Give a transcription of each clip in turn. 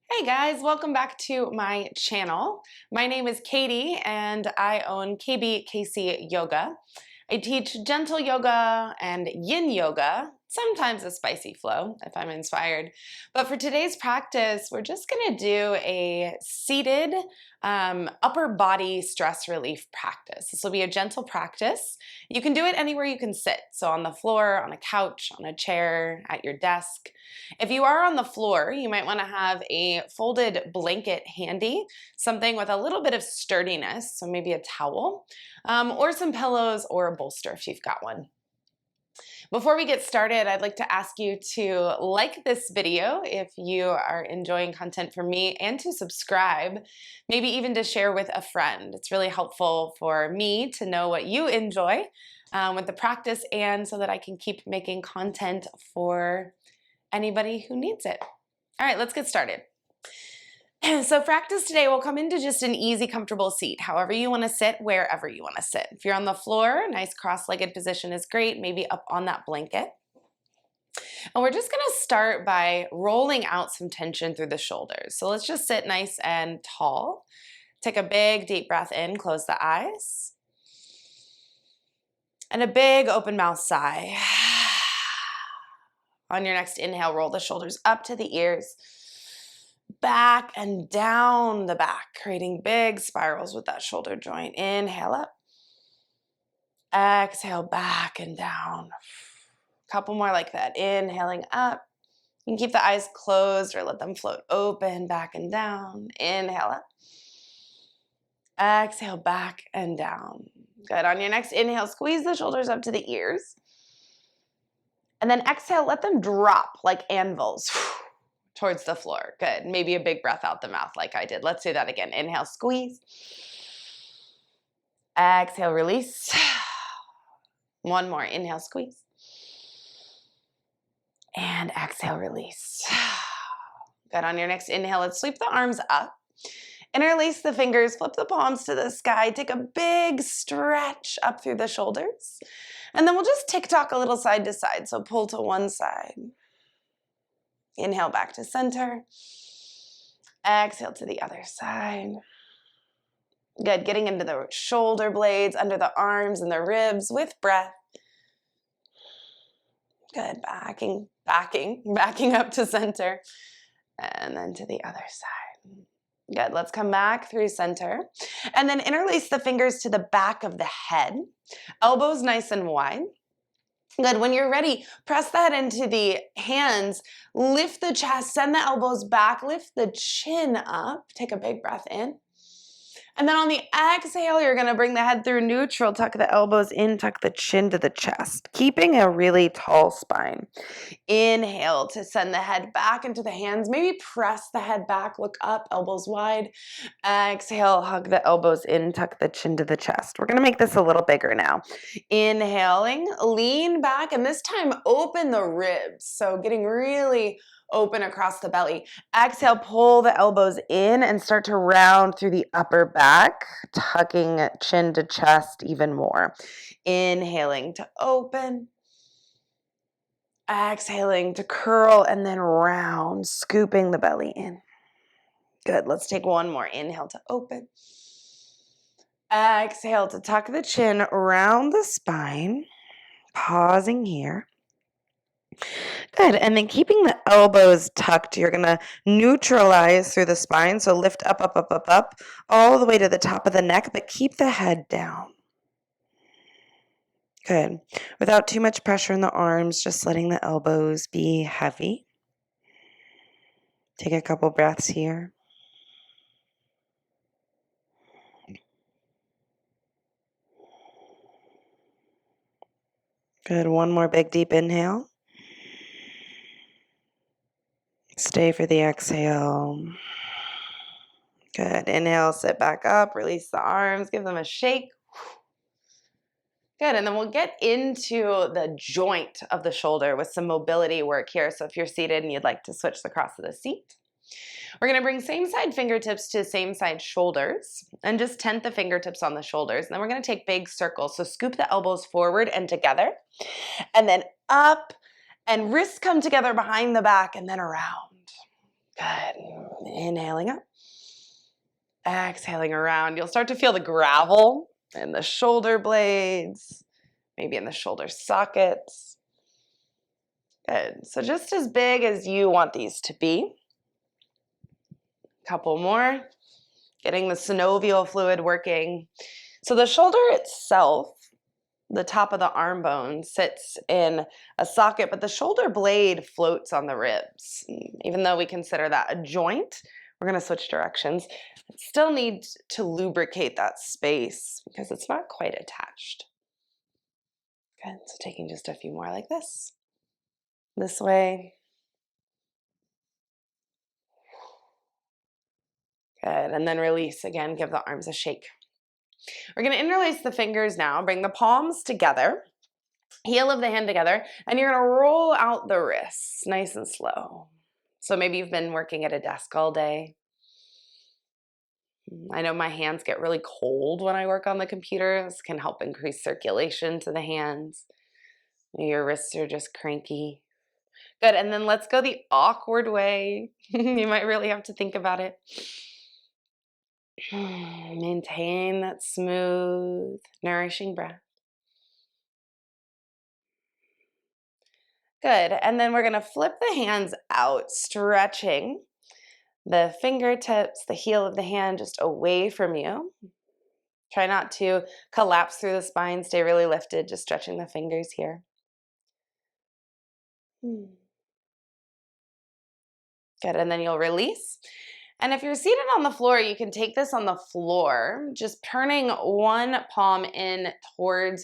Hey guys, welcome back to my channel. My name is Katie and I own KC Yoga. I teach gentle yoga and yin yoga, sometimes a spicy flow if I'm inspired. But for today's practice, we're just gonna do a seated upper body stress relief practice. This will be a gentle practice. You can do it anywhere you can sit. So on the floor, on a couch, on a chair, at your desk. If you are on the floor, you might wanna have a folded blanket handy, something with a little bit of sturdiness, so maybe a towel, or some pillows or a bolster if you've got one. Before we get started, I'd like to ask you to like this video if you are enjoying content from me, and to subscribe, maybe even to share with a friend. It's really helpful for me to know what you enjoy with the practice, and so that I can keep making content for anybody who needs it. All right, let's get started. So practice today will come into just an easy, comfortable seat, however you want to sit, wherever you want to sit. If you're on the floor, a nice cross-legged position is great, maybe up on that blanket. And we're just going to start by rolling out some tension through the shoulders. So let's just sit nice and tall. Take a big, deep breath in, close the eyes. And a big, open mouth sigh. On your next inhale, roll the shoulders up to the ears. Back and down the back, creating big spirals with that shoulder joint. Inhale up. Exhale back and down. Couple more like that. Inhaling up. You can keep the eyes closed or let them float open, back and down. Inhale up. Exhale back and down. Good. On your next inhale, squeeze the shoulders up to the ears. And then exhale, let them drop like anvils towards the floor. Good. Maybe a big breath out the mouth like I did. Let's do that again. Inhale, squeeze. Exhale, release. One more. Inhale, squeeze. And exhale, release. Good. On your next inhale, let's sweep the arms up. Interlace the fingers, flip the palms to the sky. Take a big stretch up through the shoulders. And then we'll just tick-tock a little side to side. So pull to one side. Inhale back to center. Exhale to the other side. Good. Getting into the shoulder blades, under the arms and the ribs with breath. Good. Backing up to center. And then to the other side. Good. Let's come back through center. And then interlace the fingers to the back of the head. Elbows nice and wide. Good. When you're ready, press the head into the hands, lift the chest, send the elbows back, lift the chin up, take a big breath in. And then on the exhale, you're going to bring the head through neutral, tuck the elbows in, tuck the chin to the chest, keeping a really tall spine. Inhale to send the head back into the hands, maybe press the head back, look up, elbows wide. Exhale, hug the elbows in, tuck the chin to the chest. We're going to make this a little bigger now. Inhaling, lean back, and this time open the ribs. So getting really open across the belly. Exhale, pull the elbows in and start to round through the upper back, tucking chin to chest even more. Inhaling to open. Exhaling to curl and then round, scooping the belly in. Good. Let's take one more. Inhale to open. Exhale to tuck the chin around the spine. Pausing here. Good. And then keeping the elbows tucked, you're going to neutralize through the spine. So lift up, up, up, up, up, all the way to the top of the neck, but keep the head down. Good. Without too much pressure in the arms, just letting the elbows be heavy. Take a couple breaths here. Good. One more big deep inhale. Stay for the exhale. Good. Inhale, sit back up, release the arms, give them a shake. Good. And then we'll get into the joint of the shoulder with some mobility work here. So if you're seated and you'd like to switch the cross of the seat, we're going to bring same side fingertips to same side shoulders and just tent the fingertips on the shoulders. And then we're going to take big circles. So scoop the elbows forward and together, and then up, and wrists come together behind the back and then around. Good. Inhaling up. Exhaling around. You'll start to feel the gravel in the shoulder blades, maybe in the shoulder sockets. Good. So just as big as you want these to be. Couple more. Getting the synovial fluid working. So the shoulder itself, the top of the arm bone, sits in a socket, but the shoulder blade floats on the ribs. Even though we consider that a joint, we're going to switch directions. Still need to lubricate that space because it's not quite attached. Good. So taking just a few more like this. This way. Good. And then release again. Give the arms a shake. We're going to interlace the fingers now. Bring the palms together. Heel of the hand together. And you're going to roll out the wrists nice and slow. So maybe you've been working at a desk all day. I know my hands get really cold when I work on the computer. This can help increase circulation to the hands. Your wrists are just cranky. Good, and then let's go the awkward way. You might really have to think about it. Maintain that smooth, nourishing breath. Good, and then we're gonna flip the hands out, stretching the fingertips, the heel of the hand just away from you. Try not to collapse through the spine, stay really lifted, just stretching the fingers here. Good, and then you'll release. And if you're seated on the floor, you can take this on the floor, just turning one palm in towards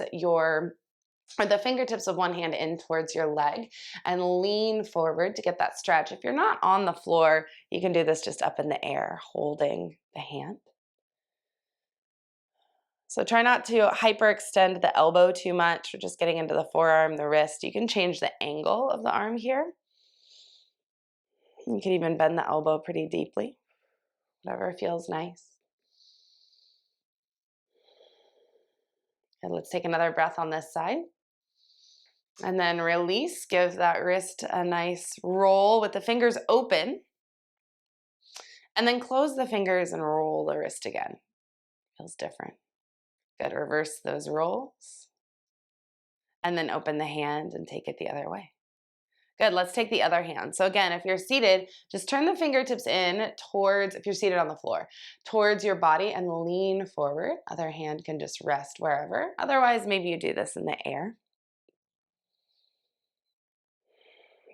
or the fingertips of one hand in towards your leg and lean forward to get that stretch. If you're not on the floor, you can do this just up in the air, holding the hand. So try not to hyperextend the elbow too much. We're just getting into the forearm, the wrist. You can change the angle of the arm here. You can even bend the elbow pretty deeply, whatever feels nice. And let's take another breath on this side. And then release. Give that wrist a nice roll with the fingers open. And then close the fingers and roll the wrist again. Feels different. Good. Reverse those rolls. And then open the hand and take it the other way. Good. Let's take the other hand. So again, if you're seated, just turn the fingertips in towards, if you're seated on the floor, towards your body and lean forward. Other hand can just rest wherever. Otherwise, maybe you do this in the air.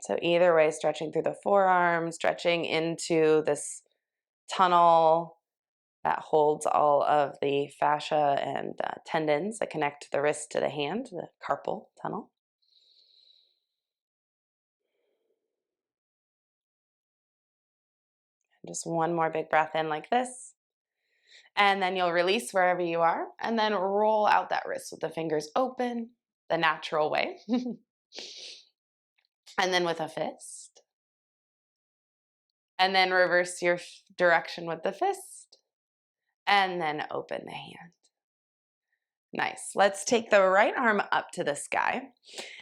So either way, stretching through the forearm, stretching into this tunnel that holds all of the fascia and tendons that connect the wrist to the hand, the carpal tunnel. Just one more big breath in like this. And then you'll release wherever you are and then roll out that wrist with the fingers open, the natural way. And then with a fist. And then reverse your direction with the fist. And then open the hand. Nice. Let's take the right arm up to the sky.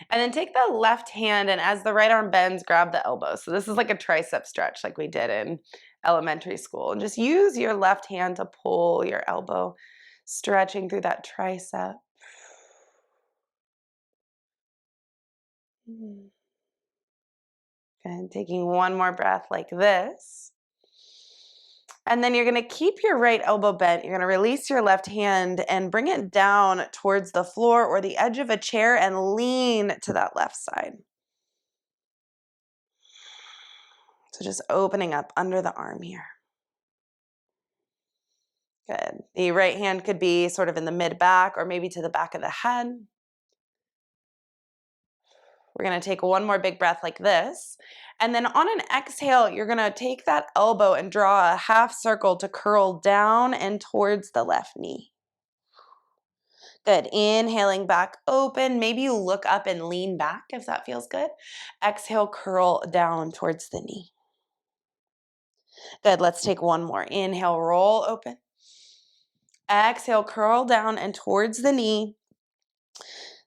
And then take the left hand and as the right arm bends, grab the elbow. So this is like a tricep stretch like we did in elementary school. And just use your left hand to pull your elbow, stretching through that tricep. And taking one more breath like this. And then you're going to keep your right elbow bent. You're going to release your left hand and bring it down towards the floor or the edge of a chair and lean to that left side. So just opening up under the arm here. Good. The right hand could be sort of in the mid-back or maybe to the back of the head. We're going to take one more big breath like this. And then on an exhale, you're going to take that elbow and draw a half circle to curl down and towards the left knee. Good. Inhaling back open. Maybe you look up and lean back if that feels good. Exhale, curl down towards the knee. Good. Let's take one more. Inhale, roll open. Exhale, curl down and towards the knee.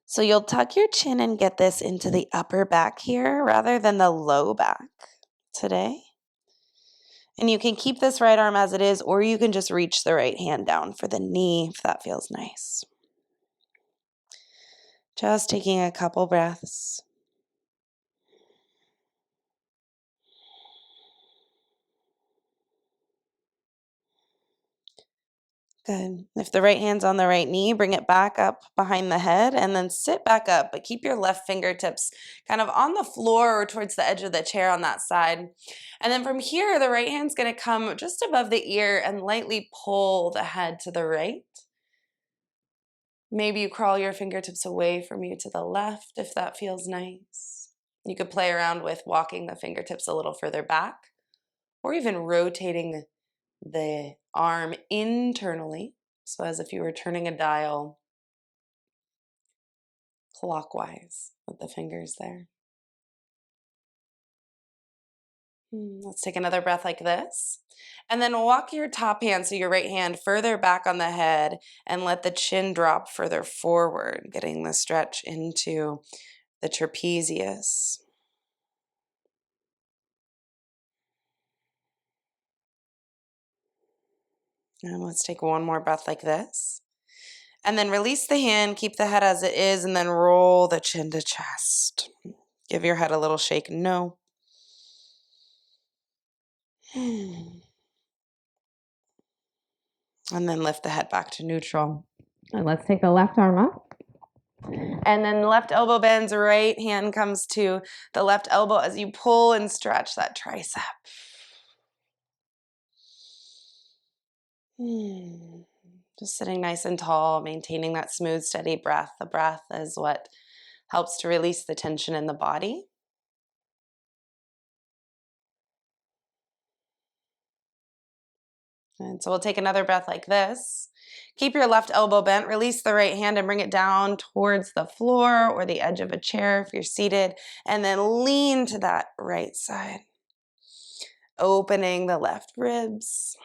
So you'll tuck your chin and get this into the upper back here rather than the low back today. And you can keep this right arm as it is, or you can just reach the right hand down for the knee if that feels nice. Just taking a couple breaths. Good. If the right hand's on the right knee, bring it back up behind the head and then sit back up, but keep your left fingertips kind of on the floor or towards the edge of the chair on that side. And then from here, the right hand's going to come just above the ear and lightly pull the head to the right. Maybe you crawl your fingertips away from you to the left if that feels nice. You could play around with walking the fingertips a little further back or even rotating the arm internally, so as if you were turning a dial clockwise with the fingers there. Let's take another breath like this. And then walk your top hand, so your right hand, further back on the head and let the chin drop further forward, getting the stretch into the trapezius. And let's take one more breath like this. And then release the hand, keep the head as it is, and then roll the chin to chest. Give your head a little shake, no. And then lift the head back to neutral. And let's take the left arm up. And then the left elbow bends, right hand comes to the left elbow as you pull and stretch that tricep. Just sitting nice and tall, maintaining that smooth, steady breath. The breath is what helps to release the tension in the body. And so we'll take another breath like this. Keep your left elbow bent, release the right hand and bring it down towards the floor or the edge of a chair if you're seated, and then lean to that right side, opening the left ribs.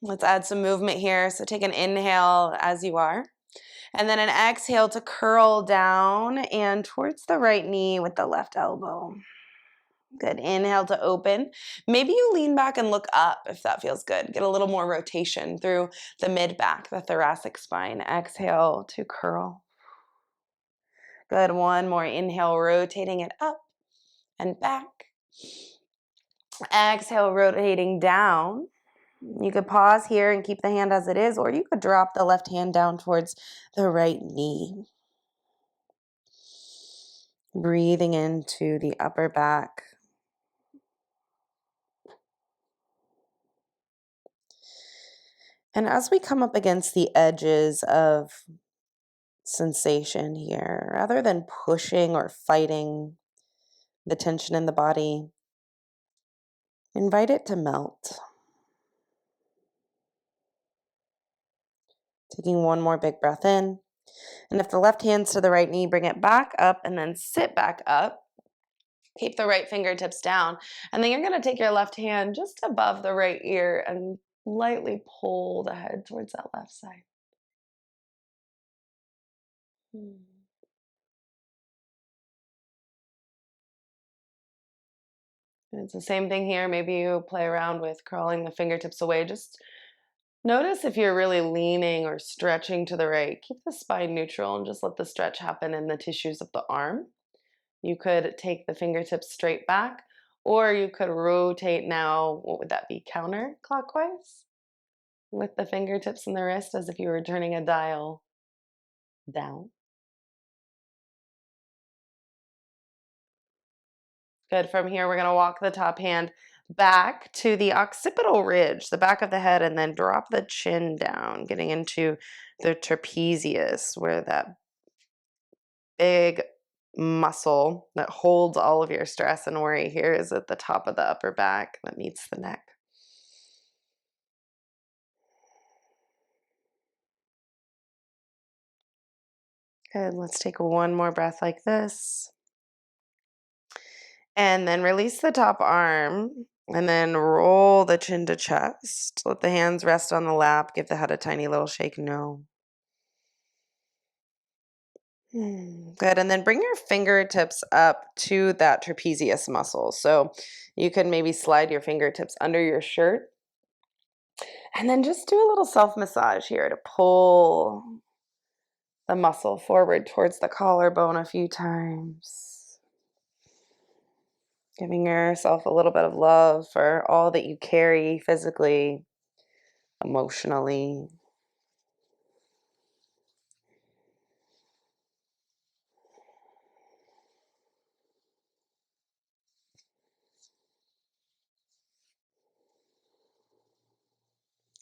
Let's add some movement here. So take an inhale as you are, and then an exhale to curl down and towards the right knee with the left elbow. Good. Inhale to open. Maybe you lean back and look up if that feels good. Get a little more rotation through the mid-back, the thoracic spine. Exhale to curl. Good. One more inhale, rotating it up and back. Exhale, rotating down. You could pause here and keep the hand as it is, or you could drop the left hand down towards the right knee. Breathing into the upper back. And as we come up against the edges of sensation here, rather than pushing or fighting the tension in the body, invite it to melt. Taking one more big breath in. And if the left hand's to the right knee, bring it back up and then sit back up. Keep the right fingertips down. And then you're going to take your left hand just above the right ear and lightly pull the head towards that left side. It's the same thing here. Maybe you play around with crawling the fingertips away. Just notice if you're really leaning or stretching to the right. Keep the spine neutral and just let the stretch happen in the tissues of the arm. You could take the fingertips straight back, or you could rotate now. What would that be? Counterclockwise with the fingertips and the wrist as if you were turning a dial down. Good. From here, we're going to walk the top hand back to the occipital ridge, the back of the head, and then drop the chin down, getting into the trapezius, where that big muscle that holds all of your stress and worry here is at the top of the upper back that meets the neck. Good. Let's take one more breath like this. And then release the top arm and then roll the chin to chest. Let the hands rest on the lap. Give the head a tiny little shake. No. Good, and then bring your fingertips up to that trapezius muscle. So you can maybe slide your fingertips under your shirt. And then just do a little self-massage here to pull the muscle forward towards the collarbone a few times. Giving yourself a little bit of love for all that you carry physically, emotionally.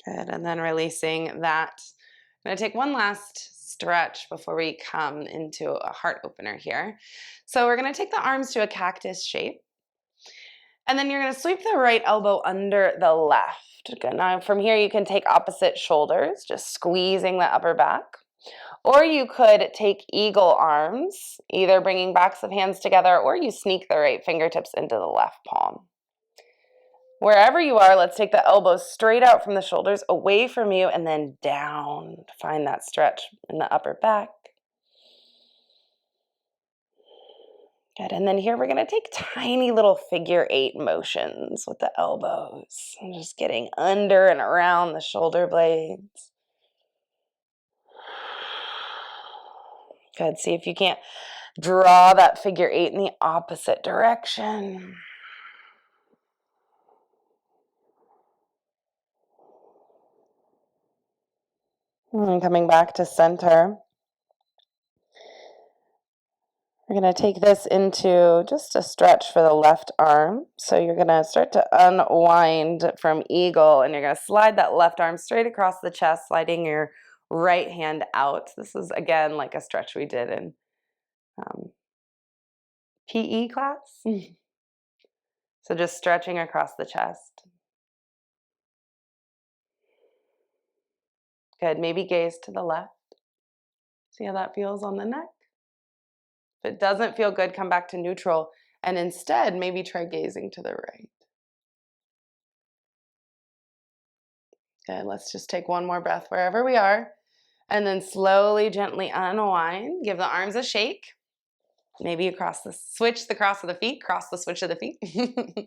Good, and then releasing that. I'm going to take one last stretch before we come into a heart opener here. So we're going to take the arms to a cactus shape. And then you're going to sweep the right elbow under the left. Good. Now from here you can take opposite shoulders, just squeezing the upper back. Or you could take eagle arms, either bringing backs of hands together or you sneak the right fingertips into the left palm. Wherever you are, let's take the elbows straight out from the shoulders, away from you, and then down. Find that stretch in the upper back. Good, and then here we're going to take tiny little figure 8 motions with the elbows. I'm just getting under and around the shoulder blades. Good, see if you can't draw that figure 8 in the opposite direction. And coming back to center. We're going to take this into just a stretch for the left arm. So you're going to start to unwind from eagle, and you're going to slide that left arm straight across the chest, sliding your right hand out. This is, again, like a stretch we did in PE class. So just stretching across the chest. Good. Maybe gaze to the left. See how that feels on the neck? If it doesn't feel good, come back to neutral, and instead maybe try gazing to the right. Good. Let's just take one more breath wherever we are, and then slowly, gently unwind. Give the arms a shake. Maybe switch the cross of the feet, cross the switch of the feet. Good,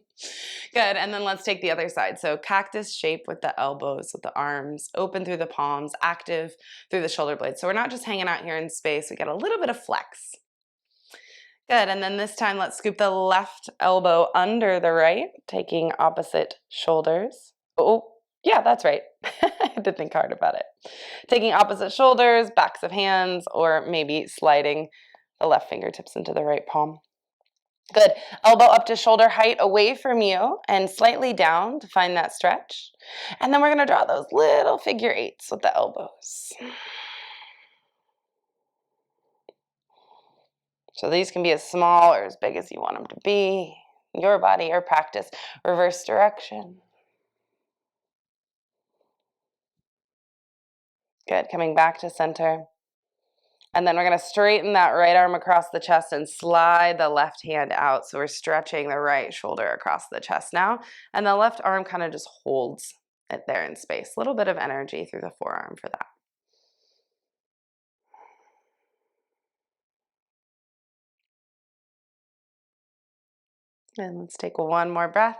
and then let's take the other side. So cactus shape with the elbows, with the arms open through the palms, active through the shoulder blades. So we're not just hanging out here in space, we get a little bit of flex. Good, and then this time let's scoop the left elbow under the right, taking opposite shoulders. Oh, yeah, that's right. I had to think hard about it. Taking opposite shoulders, backs of hands, or maybe sliding the left fingertips into the right palm. Good. Elbow up to shoulder height away from you and slightly down to find that stretch. And then we're going to draw those little figure 8s with the elbows. So these can be as small or as big as you want them to be. Your body or practice. Reverse direction. Good. Coming back to center. And then we're going to straighten that right arm across the chest and slide the left hand out. So we're stretching the right shoulder across the chest now. And the left arm kind of just holds it there in space. A little bit of energy through the forearm for that. And let's take one more breath.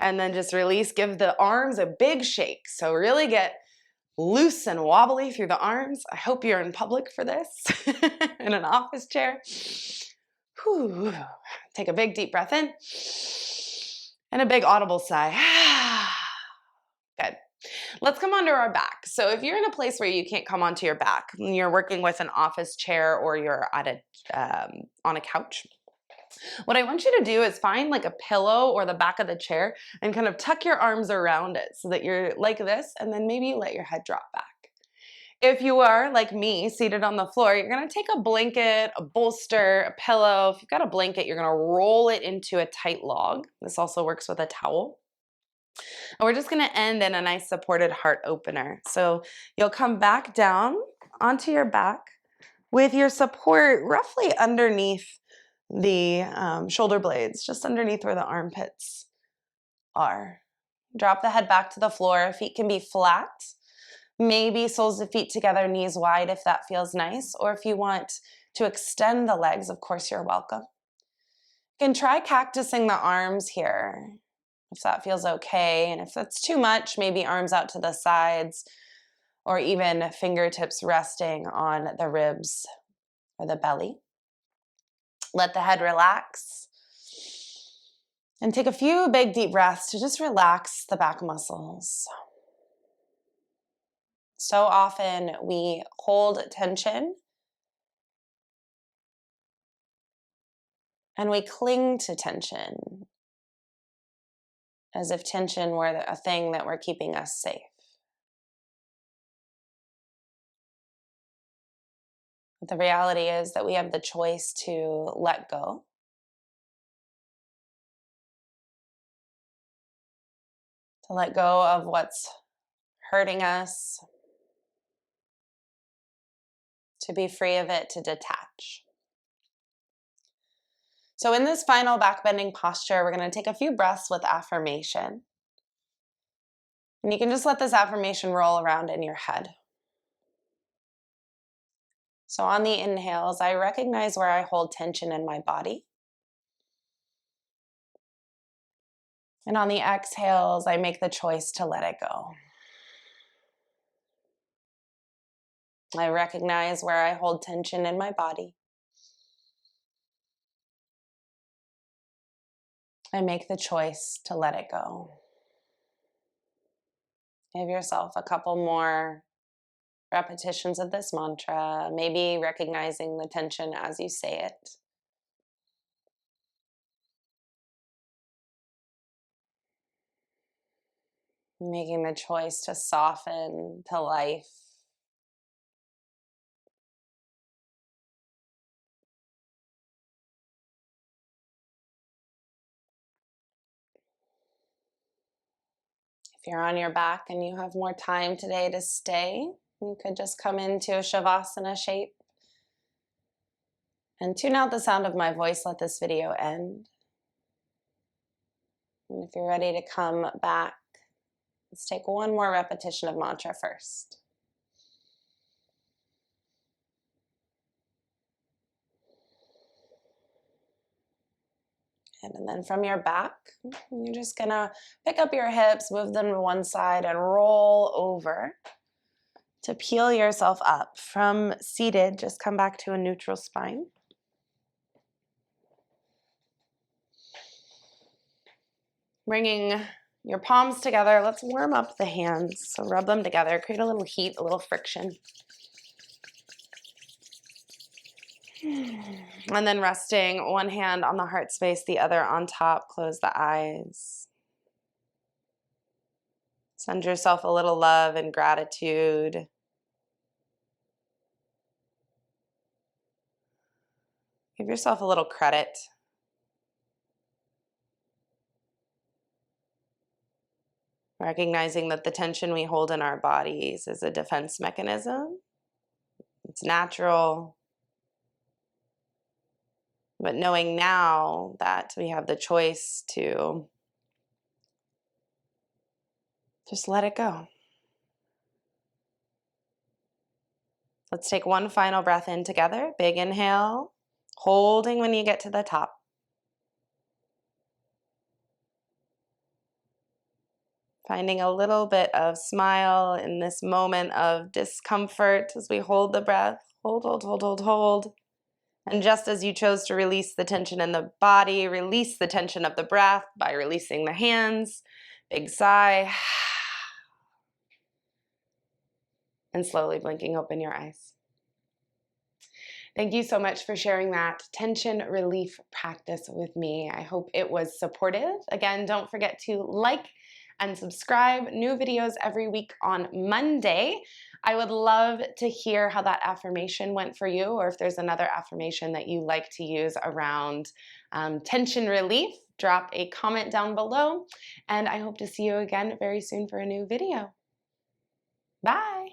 And then just release. Give the arms a big shake. So really get loose and wobbly through the arms. I hope you're in public for this, in an office chair. Whew. Take a big deep breath in and a big audible sigh. Good. Let's come onto our back. So if you're in a place where you can't come onto your back, you're working with an office chair or you're at on a couch, what I want you to do is find like a pillow or the back of the chair and kind of tuck your arms around it so that you're like this, and then maybe you let your head drop back. If you are, like me, seated on the floor, you're going to take a blanket, a bolster, a pillow. If you've got a blanket, you're going to roll it into a tight log. This also works with a towel. And we're just going to end in a nice supported heart opener. So you'll come back down onto your back with your support roughly underneath the shoulder blades, just underneath where the armpits are. Drop the head back to the floor. Feet can be flat. Maybe soles of feet together, knees wide if that feels nice. Or if you want to extend the legs, of course, you're welcome. You can try cactusing the arms here, if that feels okay. And if that's too much, maybe arms out to the sides, or even fingertips resting on the ribs or the belly. Let the head relax. And take a few big deep breaths to just relax the back muscles. So often we hold tension and we cling to tension as if tension were a thing that were keeping us safe. But the reality is that we have the choice to let go. To let go of what's hurting us. To be free of it, to detach. So in this final back bending posture, we're going to take a few breaths with affirmation. And you can just let this affirmation roll around in your head. So on the inhales, I recognize where I hold tension in my body. And on the exhales, I make the choice to let it go. I recognize where I hold tension in my body. I make the choice to let it go. Give yourself a couple more repetitions of this mantra, maybe recognizing the tension as you say it. Making the choice to soften to life. If you're on your back and you have more time today to stay, you could just come into a Shavasana shape and tune out the sound of my voice. Let this video end. And if you're ready to come back, let's take one more repetition of mantra first. And then from your back, you're just gonna pick up your hips, move them to one side, and roll over to peel yourself up. From seated, just come back to a neutral spine. Bringing your palms together, let's warm up the hands. So rub them together, create a little heat, a little friction. And then resting one hand on the heart space, the other on top, close the eyes. Send yourself a little love and gratitude. Give yourself a little credit. Recognizing that the tension we hold in our bodies is a defense mechanism. It's natural. But knowing now that we have the choice to just let it go. Let's take one final breath in together. Big inhale, holding when you get to the top. Finding a little bit of smile in this moment of discomfort as we hold the breath. Hold, hold, hold, hold, hold. And just as you chose to release the tension in the body, release the tension of the breath by releasing the hands. Big sigh. And slowly blinking open your eyes. Thank you so much for sharing that tension relief practice with me. I hope it was supportive. Again, don't forget to like and subscribe. New videos every week on Monday. I would love to hear how that affirmation went for you, or if there's another affirmation that you like to use around tension relief. Drop a comment down below, and I hope to see you again very soon for a new video. Bye.